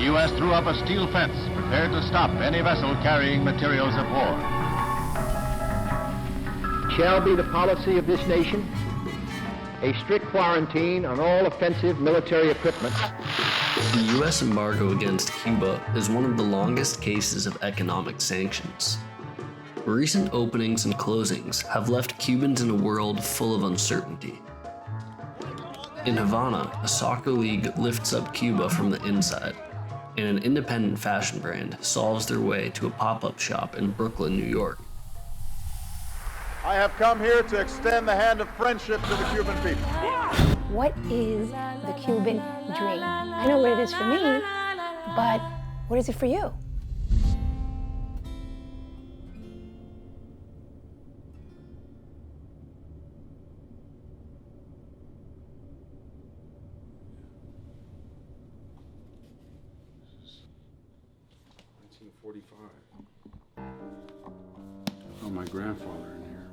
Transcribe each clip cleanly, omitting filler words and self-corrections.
The U.S. threw up a steel fence, prepared to stop any vessel carrying materials of war. Shall be the policy of this nation a strict quarantine on all offensive military equipment. The U.S. embargo against Cuba is one of the longest cases of economic sanctions. Recent openings and closings have left Cubans in a world full of uncertainty. In Havana, a soccer league lifts up Cuba from the inside, and an independent fashion brand solves their way to a pop-up shop in Brooklyn, New York. I have come here to extend the hand of friendship to the Cuban people. What is the Cuban dream? I know what it is for me, but what is it for you? Oh, my grandfather in here.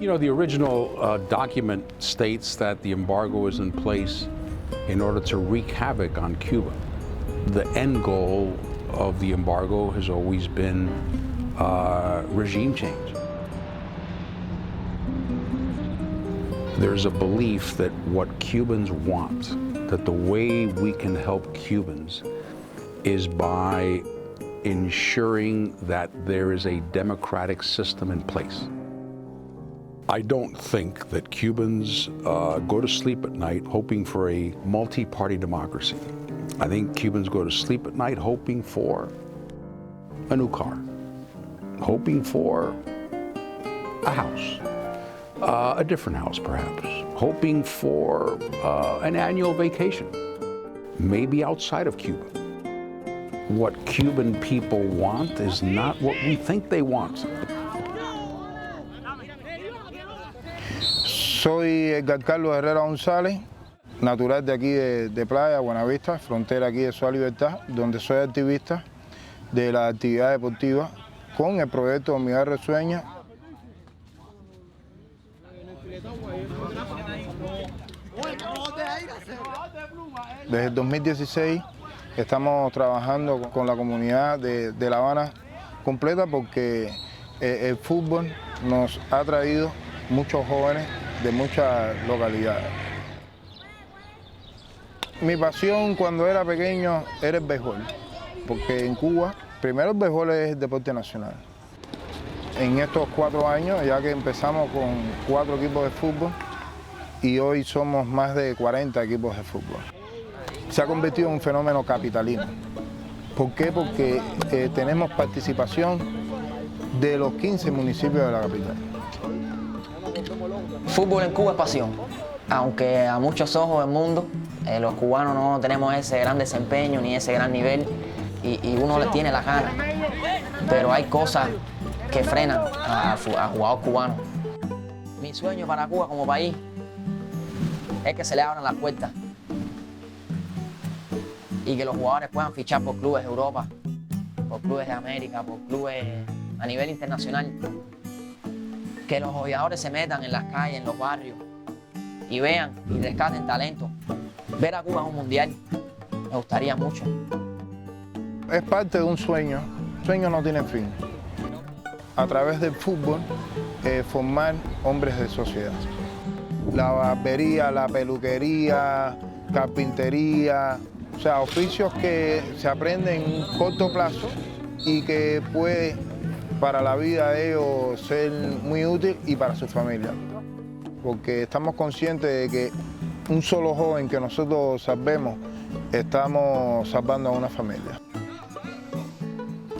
You know, the original document states that the embargo is in place in order to wreak havoc on Cuba. The end goal of the embargo has always been regime change. There's a belief that what Cubans want, that the way we can help Cubans is by ensuring that there is a democratic system in place. I don't think that Cubans go to sleep at night hoping for a multi-party democracy. I think Cubans go to sleep at night hoping for a new car, hoping for a house, a different house perhaps, hoping for an annual vacation, maybe outside of Cuba. What Cuban people want is not what we think they want. Soy Edgar Carlos Herrera González, natural de aquí de Playa, Buenavista, frontera aquí de Ciudad Libertad, donde soy activista de la actividad deportiva con el proyecto Mi Barrio Sueña. Desde el 2016 estamos trabajando con la comunidad de La Habana completa porque el fútbol nos ha traído muchos jóvenes de muchas localidades. Mi pasión cuando era pequeño era el béisbol, porque en Cuba, primero el béisbol es el deporte nacional. En estos 4 años, ya que empezamos con 4 equipos de fútbol y hoy somos más de 40 equipos de fútbol, se ha convertido en un fenómeno capitalino. ¿Por qué? Porque tenemos participación de los 15 municipios de la capital. Fútbol en Cuba es pasión, aunque a muchos ojos del mundo los cubanos no tenemos ese gran desempeño ni ese gran nivel y uno le tiene la gana, pero hay cosas que frenan a jugador cubano. Mi sueño para Cuba como país es que se le abran las puertas y que los jugadores puedan fichar por clubes de Europa, por clubes de América, por clubes a nivel internacional. Que los jugadores se metan en las calles, en los barrios y vean y rescaten talento. Ver a Cuba en un mundial me gustaría mucho. Es parte de un sueño. El sueño no tiene fin. A través del fútbol, formar hombres de sociedad. La barbería, la peluquería, carpintería, o sea, oficios que se aprenden en un corto plazo y que puede para la vida de ellos ser muy útil y para su familia. Porque estamos conscientes de que un solo joven que nosotros salvemos, estamos salvando a una familia.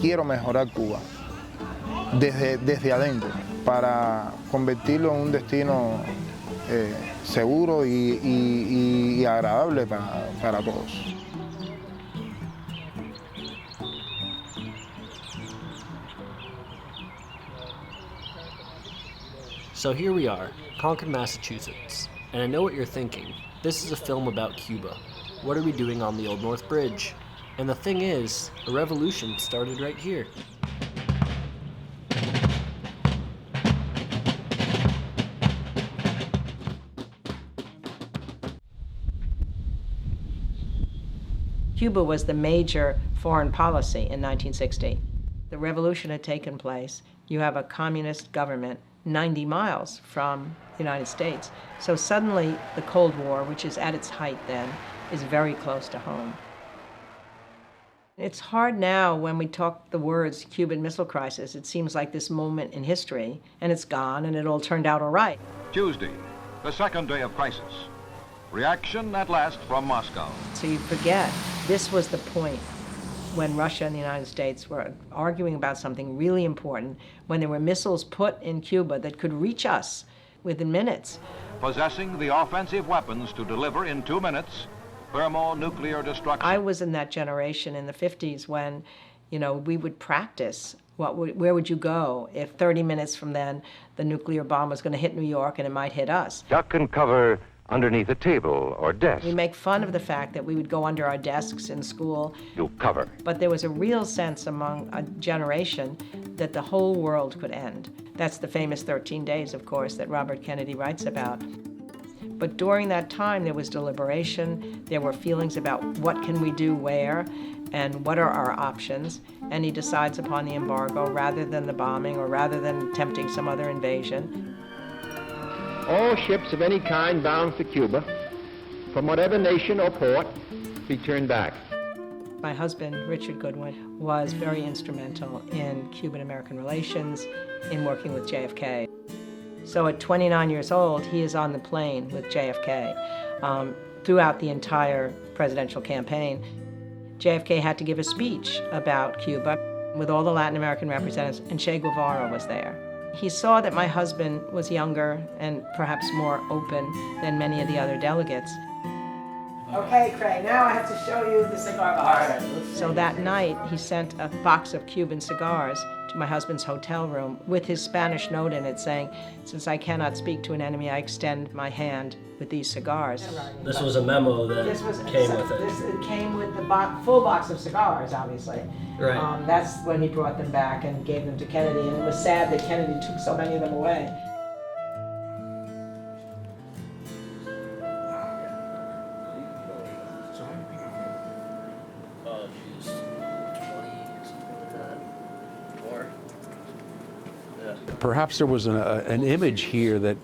Quiero mejorar Cuba desde adentro para convertirlo en un destino seguro y agradable para todos. So here we are, Concord, Massachusetts, and I know what you're thinking. This is a film about Cuba. What are we doing on the Old North Bridge? And the thing is, a revolution started right here. Cuba was the major foreign policy in 1960. The revolution had taken place. You have a communist government 90 miles from the United States. So suddenly the Cold War, which is at its height then, is very close to home. It's hard now when we talk the words Cuban Missile Crisis. It seems like this moment in history, and it's gone, and it all turned out all right. Tuesday, the second day of crisis. Reaction at last from Moscow. So you forget, this was the point when Russia and the United States were arguing about something really important, when there were missiles put in Cuba that could reach us within minutes. Possessing the offensive weapons to deliver in 2 minutes thermonuclear destruction. I was in that generation in the 50s when, you know, we would practice. Where would you go if 30 minutes from then the nuclear bomb was going to hit New York and it might hit us? Duck and cover underneath a table or desk. We make fun of the fact that we would go under our desks in school. You cover. But there was a real sense among a generation that the whole world could end. That's the famous 13 days, of course, that Robert Kennedy writes about. But during that time, there was deliberation, there were feelings about what can we do where, and what are our options, and he decides upon the embargo rather than the bombing or rather than attempting some other invasion. All ships of any kind bound for Cuba, from whatever nation or port, be turned back. My husband, Richard Goodwin, was very instrumental in Cuban-American relations, in working with JFK. So at 29 years old, he is on the plane with JFK throughout the entire presidential campaign. JFK had to give a speech about Cuba with all the Latin American representatives, and Che Guevara was there. He saw that my husband was younger and perhaps more open than many of the other delegates. Okay, Cray, now I have to show you the cigar box. So that night, he sent a box of Cuban cigars to my husband's hotel room with his Spanish note in it saying, "Since I cannot speak to an enemy, I extend my hand with these cigars." This was a memo that came with it. It came with the full box of cigars, obviously. Right. That's when he brought them back and gave them to Kennedy, and it was sad that Kennedy took so many of them away. Perhaps there was an image here that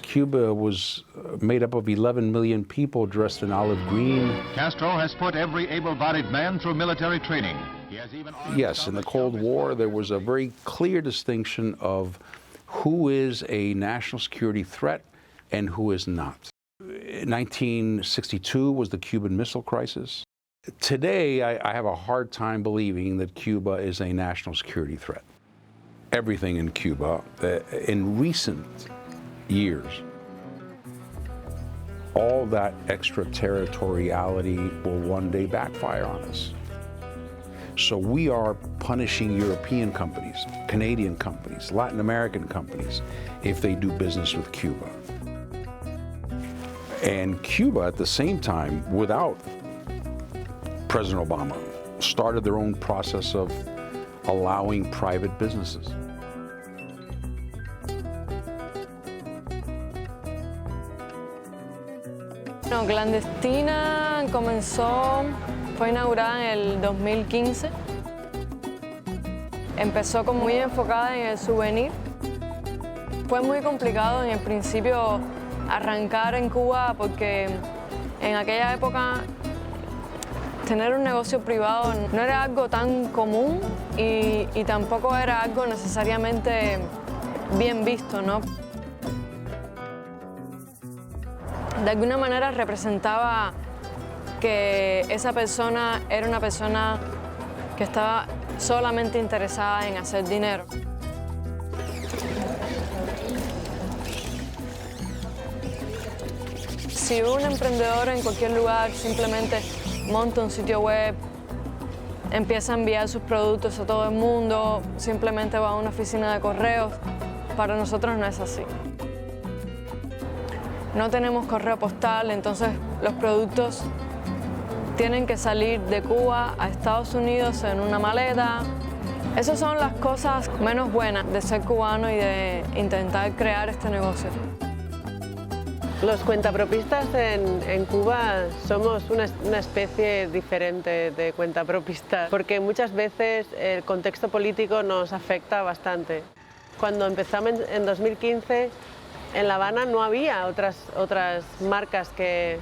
Cuba was made up of 11 million people dressed in olive green. Castro has put every able-bodied man through military training. He has even Yes, in the Cold War, there was a very clear distinction of who is a national security threat and who is not. 1962 was the Cuban Missile Crisis. Today, I have a hard time believing that Cuba is a national security threat. Everything in Cuba, in recent years, all that extraterritoriality will one day backfire on us. So we are punishing European companies, Canadian companies, Latin American companies, if they do business with Cuba. And Cuba, at the same time, without President Obama, started their own process of allowing private businesses. Bueno, Clandestina fue inaugurada en el 2015. Empezó como muy enfocada en el souvenir. Fue muy complicado en el principio arrancar en Cuba porque en aquella época tener un negocio privado no era algo tan común y tampoco era algo necesariamente bien visto, ¿no? De alguna manera representaba que esa persona era una persona que estaba solamente interesada en hacer dinero. Si un emprendedor en cualquier lugar simplemente monta un sitio web, empieza a enviar sus productos a todo el mundo, simplemente va a una oficina de correos, para nosotros no es así. No tenemos correo postal, entonces los productos tienen que salir de Cuba a Estados Unidos en una maleta. Esas son las cosas menos buenas de ser cubano y de intentar crear este negocio. Los cuentapropistas en Cuba somos una especie diferente de cuentapropistas, porque muchas veces el contexto político nos afecta bastante. Cuando empezamos en 2015, en La Habana no había otras marcas que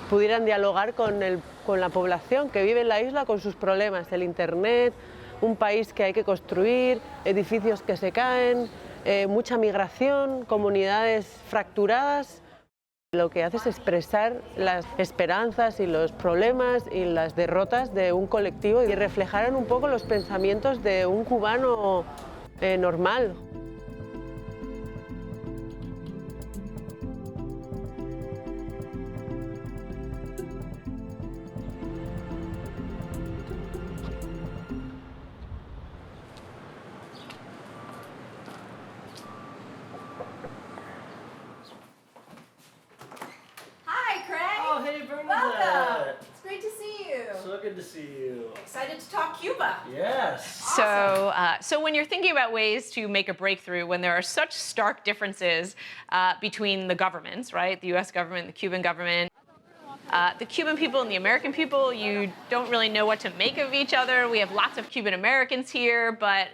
pudieran dialogar con la población que vive en la isla con sus problemas, el internet, un país que hay que construir, edificios que se caen, mucha migración, comunidades fracturadas. Lo que hace es expresar las esperanzas y los problemas y las derrotas de un colectivo y reflejar un poco los pensamientos de un cubano normal. Good to see you. Excited to talk Cuba. Yes. Awesome. So when you're thinking about ways to make a breakthrough, when there are such stark differences between the governments, right? The U.S. government, the Cuban government, the Cuban people and the American people, you don't really know what to make of each other. We have lots of Cuban Americans here, but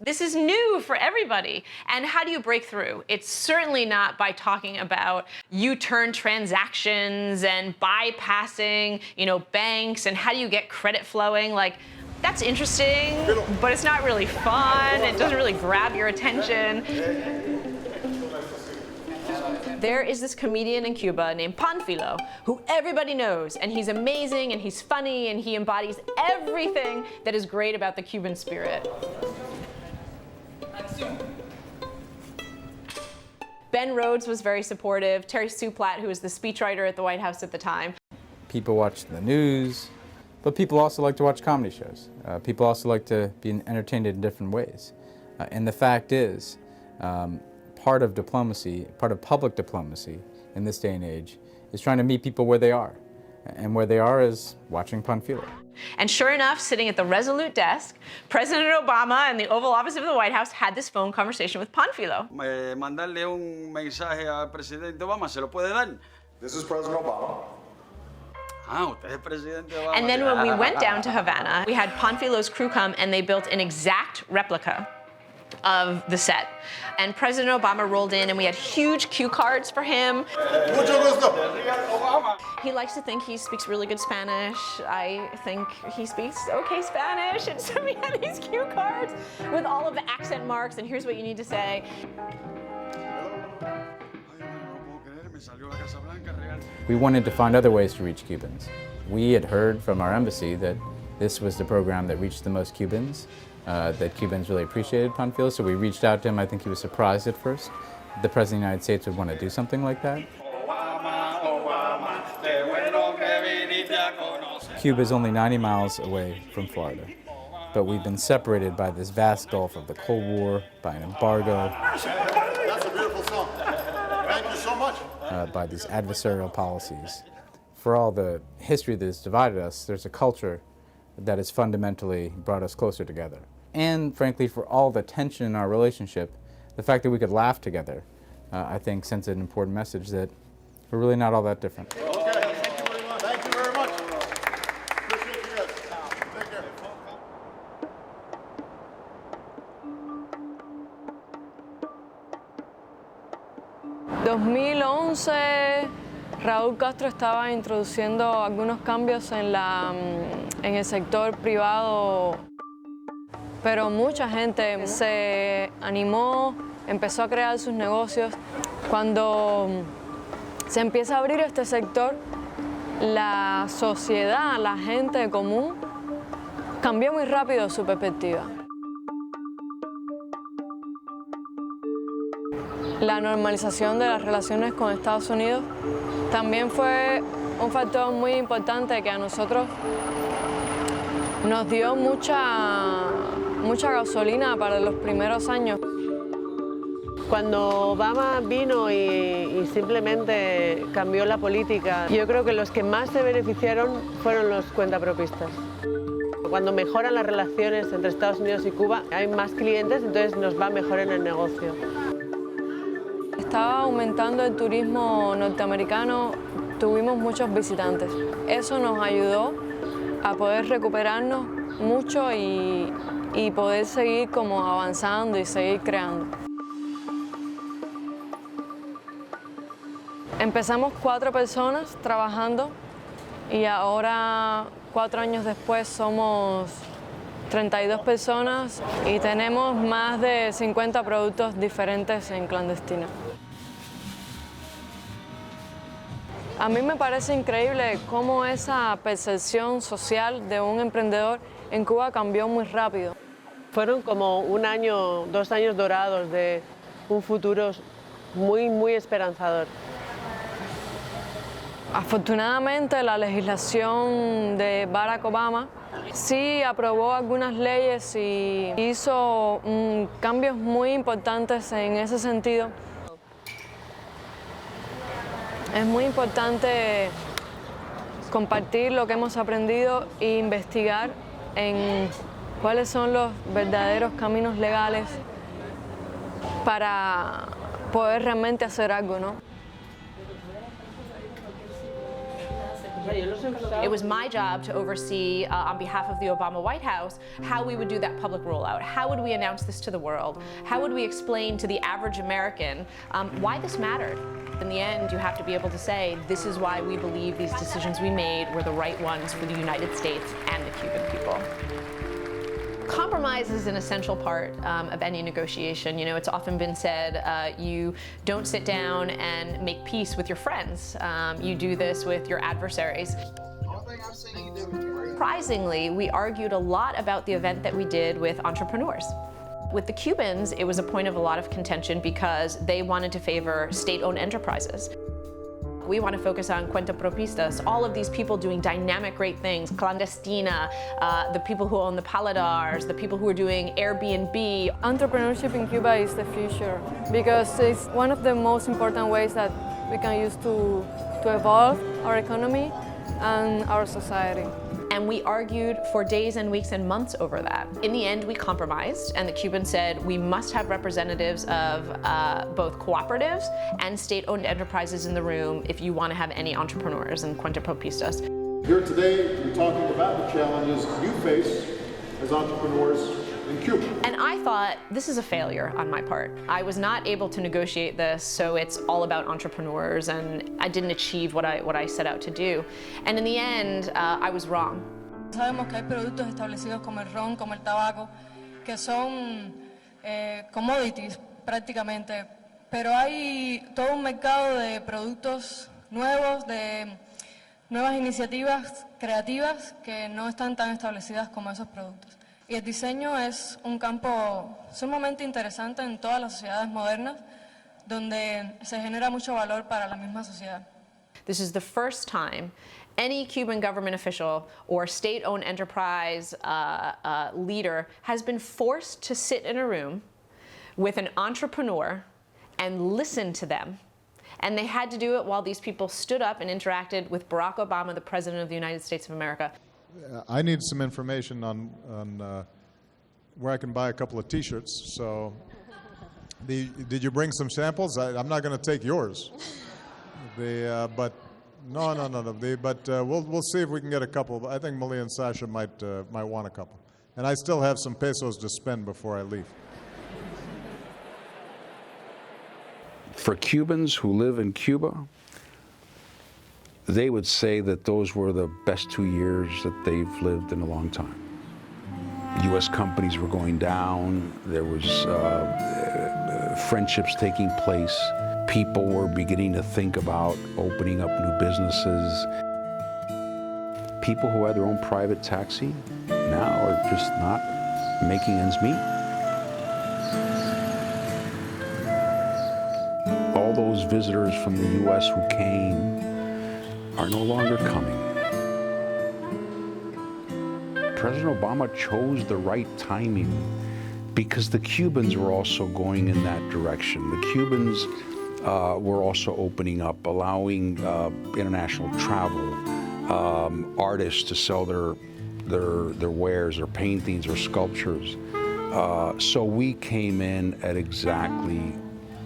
this is new for everybody. And how do you break through? It's certainly not by talking about U-turn transactions and bypassing, banks and how do you get credit flowing. Like, that's interesting, but it's not really fun. It doesn't really grab your attention. There is this comedian in Cuba named Panfilo, who everybody knows, and he's amazing, and he's funny, and he embodies everything that is great about the Cuban spirit. Ben Rhodes was very supportive. Terry Suplat, who was the speechwriter at the White House at the time. People watch the news, but people also like to watch comedy shows. People also like to be entertained in different ways. And the fact is, part of diplomacy, part of public diplomacy in this day and age, is trying to meet people where they are. And where they are is watching Panfilo. And sure enough, sitting at the Resolute desk, President Obama and the Oval Office of the White House had this phone conversation with Panfilo. Mandarle un mensaje al presidente Obama, ¿se lo puede dar? This is President Obama. Usted es presidente Obama. And then when we went down to Havana, we had Panfilo's crew come and they built an exact replica of the set. And President Obama rolled in and we had huge cue cards for him. He likes to think he speaks really good Spanish. I think he speaks okay Spanish. And so we had these cue cards with all of the accent marks and here's what you need to say. We wanted to find other ways to reach Cubans. We had heard from our embassy that this was the program that reached the most Cubans, that Cubans really appreciated Panfilo, so we reached out to him. I think he was surprised at first. The President of the United States would want to do something like that. Cuba is only 90 miles away from Florida, but we've been separated by this vast gulf of the Cold War, by an embargo. That's a beautiful song. Thank you so much. By these adversarial policies. For all the history that has divided us, there's a culture that has fundamentally brought us closer together. And frankly, for all the tension in our relationship, the fact that we could laugh together, I think sends an important message that we're really not all that different. Okay, thank you very much. Appreciate you guys. Take care. 2011, Raúl Castro estaba introduciendo algunos cambios en el sector privado, pero mucha gente se animó, empezó a crear sus negocios. Cuando se empieza a abrir este sector, la sociedad, la gente común, cambió muy rápido su perspectiva. La normalización de las relaciones con Estados Unidos también fue un factor muy importante que a nosotros nos dio mucha gasolina para los primeros años. Cuando Obama vino y simplemente cambió la política, yo creo que los que más se beneficiaron fueron los cuentapropistas. Cuando mejoran las relaciones entre Estados Unidos y Cuba, hay más clientes, entonces nos va mejor en el negocio. estaba aumentando el turismo norteamericano, tuvimos muchos visitantes. Eso nos ayudó a poder recuperarnos mucho y poder seguir como avanzando y seguir creando. Empezamos 4 personas trabajando y ahora 4 años después somos 32 personas y tenemos más de 50 productos diferentes en clandestina. A mí me parece increíble cómo esa percepción social de un emprendedor en Cuba cambió muy rápido. Fueron como 1 año, 2 años dorados de un futuro muy esperanzador. Afortunadamente, la legislación de Barack Obama sí aprobó algunas leyes y hizo cambios muy importantes en ese sentido. Es muy importante compartir lo que hemos aprendido e investigar en cuáles son los verdaderos caminos legales para poder realmente hacer algo, ¿no? It was my job to oversee, on behalf of the Obama White House, how we would do that public rollout. How would we announce this to the world? How would we explain to the average American why this mattered? In the end, you have to be able to say, this is why we believe these decisions we made were the right ones for the United States and the Cuban people. Compromise is an essential part of any negotiation. You know, it's often been said, you don't sit down and make peace with your friends. You do this with your adversaries. Surprisingly, we argued a lot about the event that we did with entrepreneurs. With the Cubans, it was a point of a lot of contention because they wanted to favor state-owned enterprises. We want to focus on cuentapropistas, all of these people doing dynamic, great things, clandestina, the people who own the paladars, the people who are doing Airbnb. Entrepreneurship in Cuba is the future because it's one of the most important ways that we can use to evolve our economy and our society. And we argued for days and weeks and months over that. In the end, we compromised, and the Cubans said we must have representatives of both cooperatives and state-owned enterprises in the room if you want to have any entrepreneurs and cuentapropistas. Here today, we're talking about the challenges you face as entrepreneurs in Cuba. And I thought, this is a failure on my part. I was not able to negotiate this, so it's all about entrepreneurs, and I didn't achieve what I set out to do. And in the end, I was wrong. Sabemos que hay productos establecidos como el ron, como el tabaco, que son commodities prácticamente, pero hay todo un mercado de productos nuevos, de nuevas iniciativas creativas que no están tan establecidas como esos productos. Y el diseño es un campo sumamente interesante en todas las sociedades modernas, donde se genera mucho valor para la misma sociedad. This is the first time any Cuban government official or state-owned enterprise leader has been forced to sit in a room with an entrepreneur and listen to them. And they had to do it while these people stood up and interacted with Barack Obama, the President of the United States of America. I need some information on where I can buy a couple of T-shirts. So, did you bring some samples? I'm not going to take yours. But no. But we'll see if we can get a couple. I think Malia and Sasha might want a couple. And I still have some pesos to spend before I leave. For Cubans who live in Cuba, they would say that those were the best 2 years that they've lived in a long time. U.S. companies were going down. There was friendships taking place. People were beginning to think about opening up new businesses. People who had their own private taxi now are just not making ends meet. All those visitors from the U.S. who came are no longer coming. President Obama chose the right timing because the Cubans were also going in that direction. The Cubans were also opening up, allowing international travel, artists to sell their wares, their paintings or sculptures. So we came in at exactly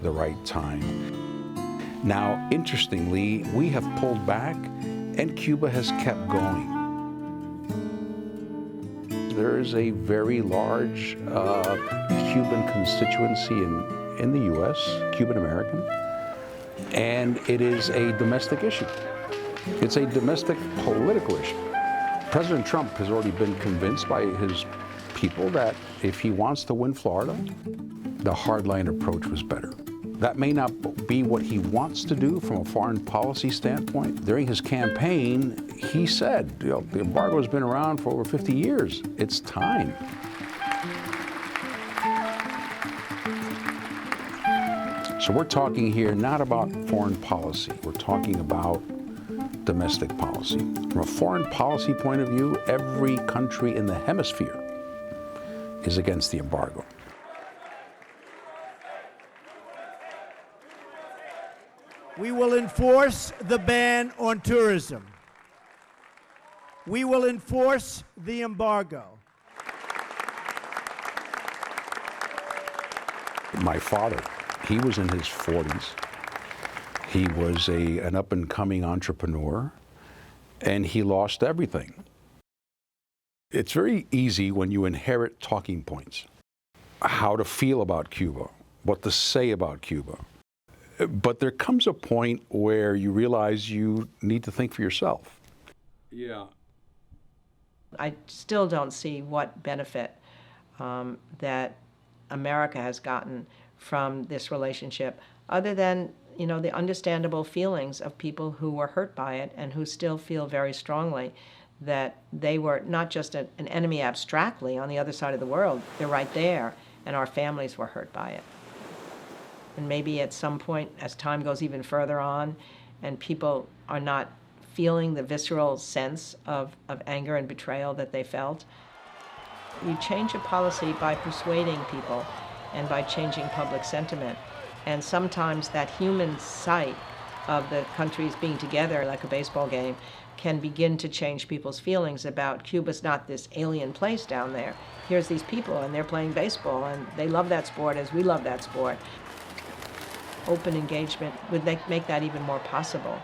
the right time. Now, interestingly, we have pulled back and Cuba has kept going. There is a very large Cuban constituency in the U.S., Cuban American, and it is a domestic issue. It's a domestic political issue. President Trump has already been convinced by his people that if he wants to win Florida, the hardline approach was better. That may not be what he wants to do from a foreign policy standpoint. During his campaign, he said, the embargo has been around for over 50 years. It's time. So we're talking here not about foreign policy. We're talking about domestic policy. From a foreign policy point of view, every country in the hemisphere is against the embargo. We will enforce the ban on tourism. We will enforce the embargo. My father, he was in his 40s. He was an up-and-coming entrepreneur, and he lost everything. It's very easy when you inherit talking points, how to feel about Cuba, what to say about Cuba. But there comes a point where you realize you need to think for yourself. Yeah. I still don't see what benefit that America has gotten from this relationship, other than, you know, the understandable feelings of people who were hurt by it and who still feel very strongly that they were not just an enemy abstractly on the other side of the world, they're right there, and our families were hurt by it. And maybe at some point, as time goes even further on, and people are not feeling the visceral sense of anger and betrayal that they felt, you change a policy by persuading people and by changing public sentiment. And sometimes that human sight of the countries being together like a baseball game can begin to change people's feelings about Cuba's not this alien place down there. Here's these people, and they're playing baseball, and they love that sport as we love that sport. Open engagement would make that even more possible.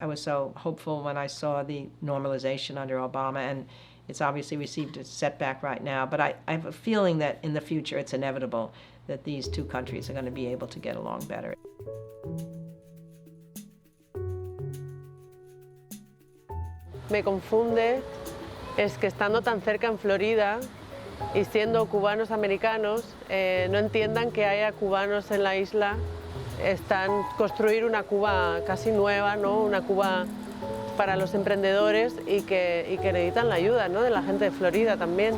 I was so hopeful when I saw the normalization under Obama, and it's obviously received a setback right now, but I have a feeling that in the future it's inevitable that these two countries are going to be able to get along better. Me confunde es que estando tan cerca en Florida y siendo cubanos americanos, no entiendan que haya cubanos en la isla. Están construir una Cuba casi nueva, ¿no? Una Cuba para los emprendedores y que necesitan la ayuda, ¿no? De la gente de Florida también,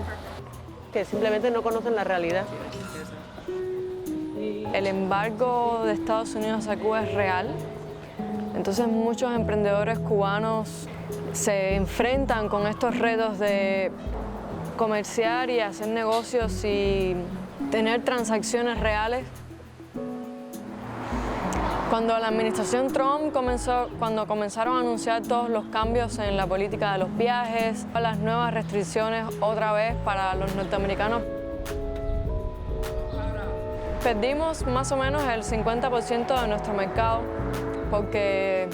que simplemente no conocen la realidad. El embargo de Estados Unidos a Cuba es real, entonces muchos emprendedores cubanos se enfrentan con estos retos de comerciar y hacer negocios y tener transacciones reales. Cuando la administración Trump cuando comenzaron a anunciar todos los cambios en la política de los viajes, las nuevas restricciones otra vez para los norteamericanos, perdimos más o menos el 50% de nuestro mercado, porque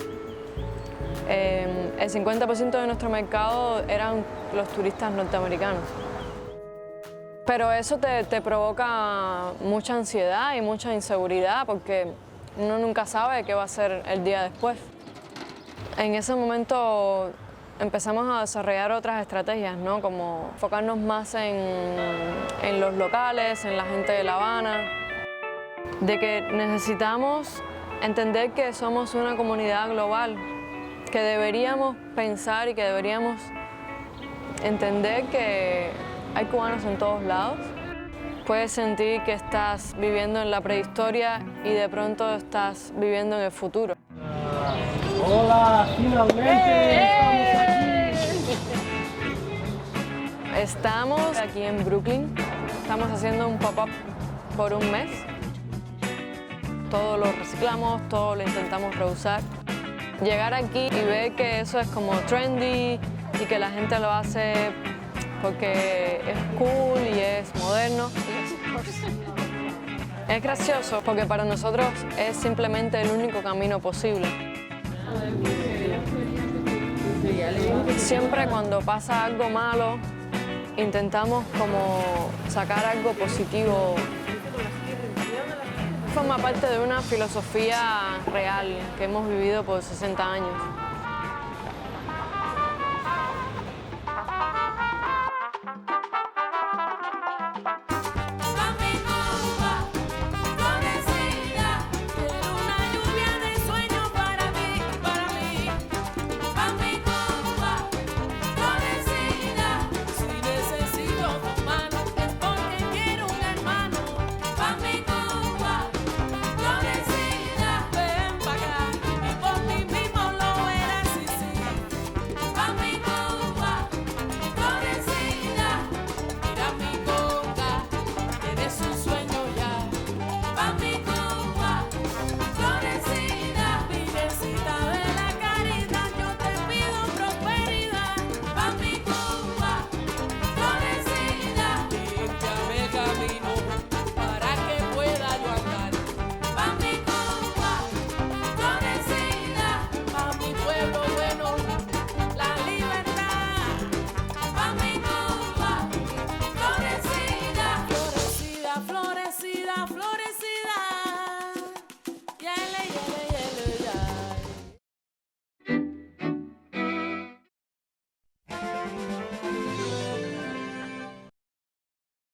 el 50% de nuestro mercado eran los turistas norteamericanos. Pero eso te provoca mucha ansiedad y mucha inseguridad, porque uno nunca sabe qué va a ser el día después. En ese momento empezamos a desarrollar otras estrategias, ¿no? Como enfocarnos más en los locales, en la gente de La Habana, de que necesitamos entender que somos una comunidad global, que deberíamos pensar y que deberíamos entender que hay cubanos en todos lados. Puedes sentir que estás viviendo en la prehistoria y de pronto estás viviendo en el futuro. Hola, finalmente Estamos aquí en Brooklyn. Estamos haciendo un pop-up por un mes. Todo lo reciclamos, todo lo intentamos reusar. Llegar aquí y ver que eso es como trendy y que la gente lo hace porque es cool y es moderno. Es gracioso porque para nosotros es simplemente el único camino posible. Siempre cuando pasa algo malo, intentamos como sacar algo positivo. Forma parte de una filosofía real que hemos vivido por 60 años.